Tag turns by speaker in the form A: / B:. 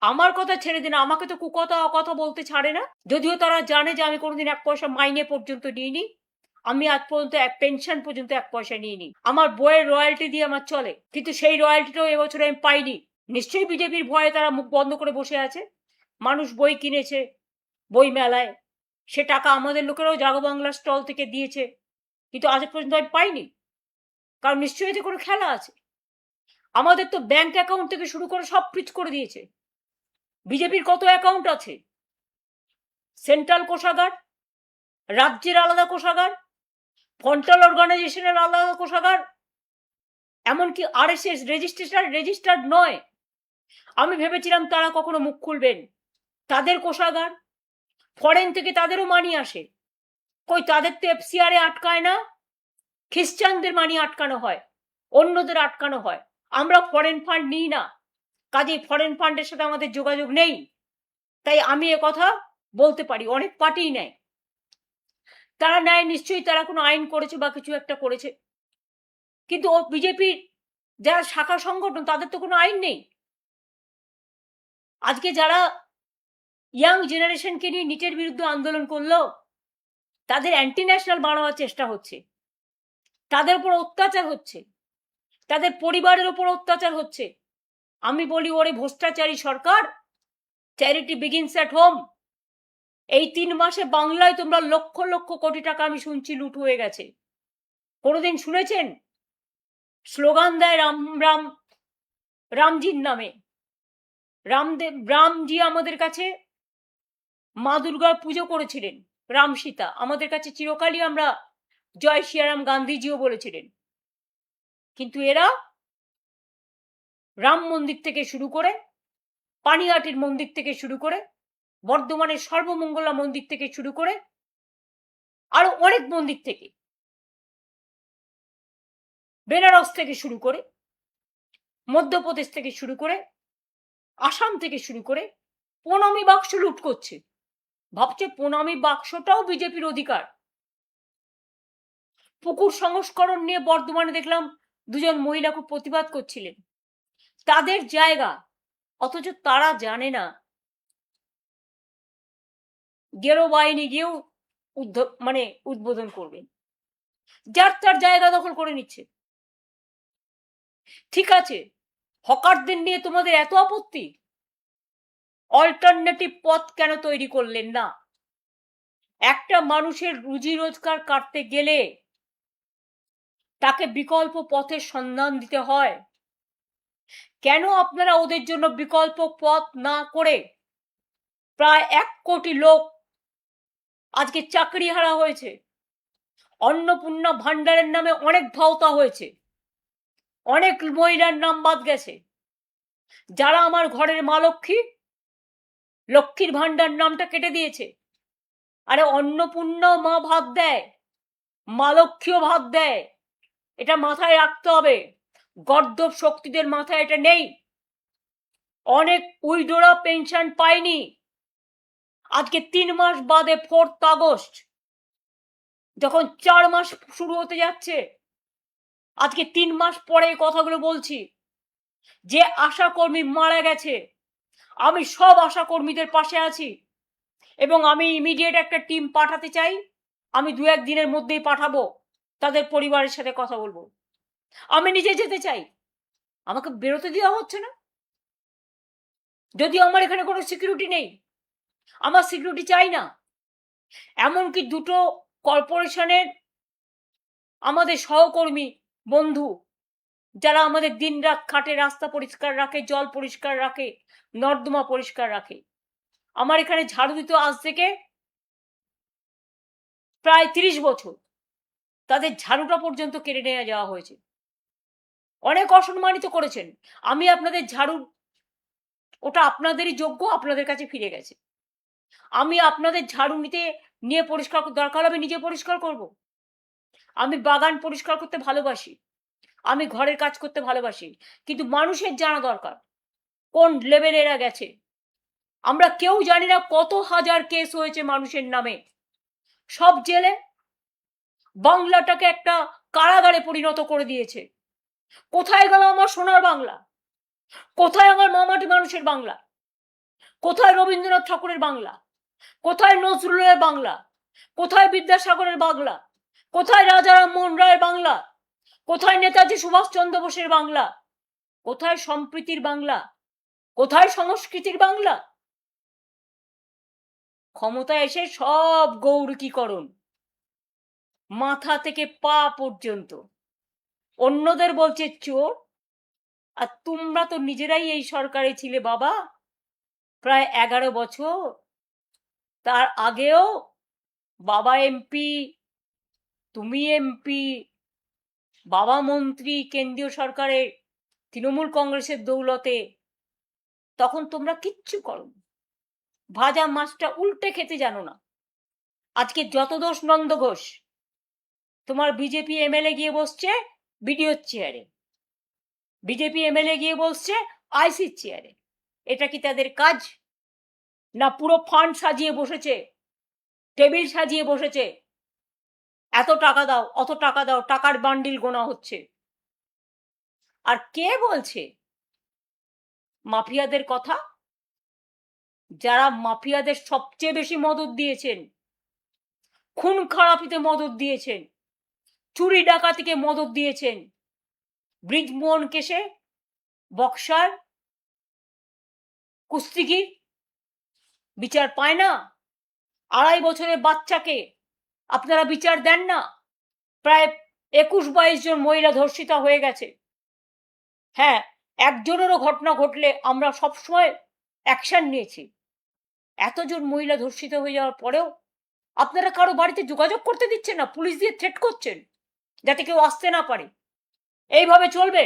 A: আমার কথা ছেড়ে দিন, আমাকে তো কুকথা অকথা বলতে ছাড়ে না। যদিও তারা জানে যে আমি কোনোদিন 1 পয়সা মাইনে পর্যন্ত নিইনি, আমি আজ পর্যন্ত পেনশন পর্যন্ত 1 পয়সা নিইনি। আমার বইয়ের রয়্যালটি দিয়ে আমার চলে, কিন্তু সেই রয়্যালটিটাও এবছর আমি পাইনি। নিশ্চয়ই বিজেপির ভয়ে তারা মুখ বন্ধ করে বসে আছে। মানুষ বই কিনেছে বই মেলায়, সে টাকা আমাদের লোকেরাও জাগবাংলা স্টল থেকে দিয়েছে, কিন্তু আজ পর্যন্ত আমি পাইনি। কারণ নিশ্চয়ই এতে কোনো খেলা আছে। আমাদের তো ব্যাংক অ্যাকাউন্ট থেকে শুরু করে সব ফ্রিজ করে দিয়েছে। বিজেপির কত অ্যাকাউন্ট আছে? সেন্ট্রাল কোষাগার, রাজ্যের আলাদা কোষাগার, ফন্টাল অর্গানাইজেশনের আলাদা কোষাগার, এমনকি আরএসএস রেজিস্টার্ড নয়। আমি ভেবেছিলাম তারা কখনো মুখ খুলবেন। তাদের কোষাগার, ফরেন থেকে তাদেরও মানি আসে। কই, তাদের তো এফসিআর এ আটকায় না, খ্রিস্টানদের মানি আটকানো হয়, অন্যদের আটকানো হয়। আমরা ফরেন ফান্ড নিই না, কাজেই ফরেন ফান্ডের সাথে আমাদের যোগাযোগ নেই। তাই আমি এ কথা বলতে পারি, অনেক পার্টি নেয়। তারা নেয় নিশ্চয়ই, তারা কোনো আইন করেছে বা কিছু একটা করেছে, কিন্তু ও বিজেপির যারা শাখা সংগঠন তাদের তো কোনো আইন নেই। আজকে যারা ইয়াং জেনারেশনকে নিয়ে নিটের বিরুদ্ধে আন্দোলন করলো, তাদের অ্যান্টি ন্যাশনাল বানানোর চেষ্টা হচ্ছে, তাদের উপর অত্যাচার হচ্ছে, তাদের পরিবারের উপর অত্যাচার হচ্ছে। আমি বলি, ওরে ভ্রষ্টাচারী সরকার, চ্যারিটি বিগিনস অ্যাট হোম। এই 3 মাসে বাংলায় তোমরা লক্ষ লক্ষ কোটি টাকা আমি শুনছি লুট হয়ে গেছে। কোনোদিন শুনেছেন স্লোগান দেয় রাম রাম, রামজির নামে? রামজি আমাদের কাছে মা দুর্গার পুজো করেছিলেন, রাম সীতা আমাদের কাছে চিরকালই আমরা জয় শ্রীরাম গান্ধীজিও বলেছিলেন। কিন্তু এরা রাম মন্দির থেকে শুরু করে, পানিহাটির মন্দির থেকে শুরু করে, বর্ধমানের সর্বমঙ্গলা মন্দির থেকে শুরু করে, আরো অনেক মন্দির থেকে, বেনারস থেকে শুরু করে, মধ্যপ্রদেশ থেকে শুরু করে, আসাম থেকে শুরু করে প্রণামী বাক্স লুট করছে। ভাবছে প্রণামী বাক্সটাও বিজেপির অধিকার। পুকুর সংস্করণ নিয়ে বর্ধমানে দেখলাম 2জন মহিলা খুব প্রতিবাদ করছিলেন, তাদের জায়গা, অথচ তারা জানে না গেরো বাহিনী গিয়েও উদ্বোধন করবেন। যার তার জায়গা দখল করে নিচ্ছে। ঠিক আছে, হকারদের নিয়ে তোমাদের এত আপত্তি, অল্টারনেটিভ পথ কেন তৈরি করলেন না? একটা মানুষের রুজি রোজগার কাটতে গেলে তাকে বিকল্প পথের সন্ধান দিতে হয়। কেন আপনারা ওদের জন্য বিকল্প পথ না করে প্রায় 1 কোটি লোক আজকে চাকরি হারা হয়েছে? অন্নপূর্ণা ভান্ডারের নামে অনেক ভাওতা হয়েছে, অনেক মহিলার নাম বাদ গেছে। যারা আমার ঘরের মা লক্ষ্মী, লক্ষ্মীর ভান্ডার নামটা কেটে দিয়েছে। আরে অন্নপূর্ণা মা ভাত দেয়, মা লক্ষ্মীও ভাত দেয়, এটা মাথায় রাখতে হবে। গর্দভ শক্তিদের মাথায় এটা নেই। অনেক উইডোরা পেনশন পায়নি। আজকে 3 মাস বাদে 4 আগস্ট, যখন 4 মাস শুরু হতে যাচ্ছে, আজকে 3 মাস পরে কথাগুলো বলছি। যে আশা কর্মী মারা গেছে, আমি সব আশা কর্মীদের পাশে আছি এবং আমি ইমিডিয়েট একটা টিম পাঠাতে চাই। আমি 2-1 দিনের মধ্যেই পাঠাবো, তাদের পরিবারের সাথে কথা বলবো। আমি নিজে যেতে চাই, আমাকে বেরোতে দেওয়া হচ্ছে না। যদিও আমার এখানে কোনো সিকিউরিটি নেই, আমার সিকিউরিটি চাই না। এমনকি 2টো কর্পোরেশনের আমাদের সহকর্মী বন্ধু, যারা আমাদের দিনরাত খাটে, রাস্তা পরিষ্কার রাখে, জল পরিষ্কার রাখে, নর্দমা পরিষ্কার রাখে, আমার এখানে ঝাড়ু দিতে আজ থেকে প্রায় 30 বছর, তাদের ঝাড়ুটা পর্যন্ত কেড়ে নিয়ে যাওয়া হয়েছে। অনেক অসম্মানিত করেছেন। আমি আপনাদের ঝাড়ু, ওটা আপনাদেরই যোগ্য, আপনাদের কাছে ফিরে গেছে। আমি আপনাদের ঝাড়ু নিয়ে পরিষ্কার দরকার আমি নিজে পরিষ্কার করব। আমি বাগান পরিষ্কার করতে ভালোবাসি, আমি ঘরের কাজ করতে ভালোবাসি, কিন্তু মানুষের জানা দরকার কোন লেভেলে এরা গেছে। আমরা কেউ জানি না কত হাজার কেস হয়েছে মানুষের নামে, সব জেলে। বাংলাটাকে একটা কারাগারে পরিণত করে দিয়েছে। কোথায় গেল আমার সোনার বাংলা? কোথায় আমার মামাটি মানুষের বাংলা? কোথায় রবীন্দ্রনাথ ঠাকুরের বাংলা? কোথায় নজরুলের বাংলা? কোথায় বিদ্যাসাগরের বাংলা? কোথায় রাজা রামমোহন রায়ের বাংলা? কোথায় নেতাজি সুভাষচন্দ্র বোসের বাংলা? কোথায় সম্প্রীতির বাংলা? কোথায় সংস্কৃতির বাংলা? ক্ষমতায় এসে সব গৌরকীকরণ, মাথা থেকে পা পর্যন্ত। অন্যদের বলছে চোর, আর তোমরা তো নিজেরাই এই সরকারে ছিলে বাবা প্রায় 11 বছর। তার আগেও বাবা এমপি, তুমি এমপি, বাবা মন্ত্রী কেন্দ্রীয় সরকারের তৃণমূল কংগ্রেসের দৌলতে, তখন তোমরা কিচ্ছু করো, ভাজা মাছটা উল্টে খেতে জানো না। আজকে যত দোষ নন্দ ঘোষ, তোমার বিজেপি এমএলএ গিয়ে বসছে বিডিওর চেয়ারে, বিজেপি এমএলএ গিয়ে বসছে আইসির চেয়ারে। এটা কি তাদের কাজ? না পুরো ফান্ড সাজিয়ে বসেছে, টেবিল সাজিয়ে বসেছে, এত টাকা দাও, অত টাকা দাও, টাকার বান্ডিল গোনা হচ্ছে। আর কে বলছে মাফিয়াদের কথা? যারা মাফিয়াদের সবচেয়ে বেশি মদত দিয়েছেন, খুন খারাপিতে মদত দিয়েছেন, চুরি ডাকাতিকে মদত দিয়েছেন, ব্রিজমোহন কেসে বক্সার, কুস্তিগির বিচার পায় না। 2.5 বছরের বাচ্চাকে আপনারা বিচার দেন না। প্রায় 21-22 জন মহিলা ধর্ষিতা হয়ে গেছে। হ্যাঁ, একজনেরও ঘটনা ঘটলে আমরা সবসময় অ্যাকশন নিয়েছি। এতজন মহিলা ধর্ষিত হয়ে যাওয়ার পরেও আপনারা কারো বাড়িতে যোগাযোগ করতে দিচ্ছেন না, পুলিশ দিয়ে থ্রেট করছেন যাতে কেউ আসতে না পারে। এইভাবে চলবে?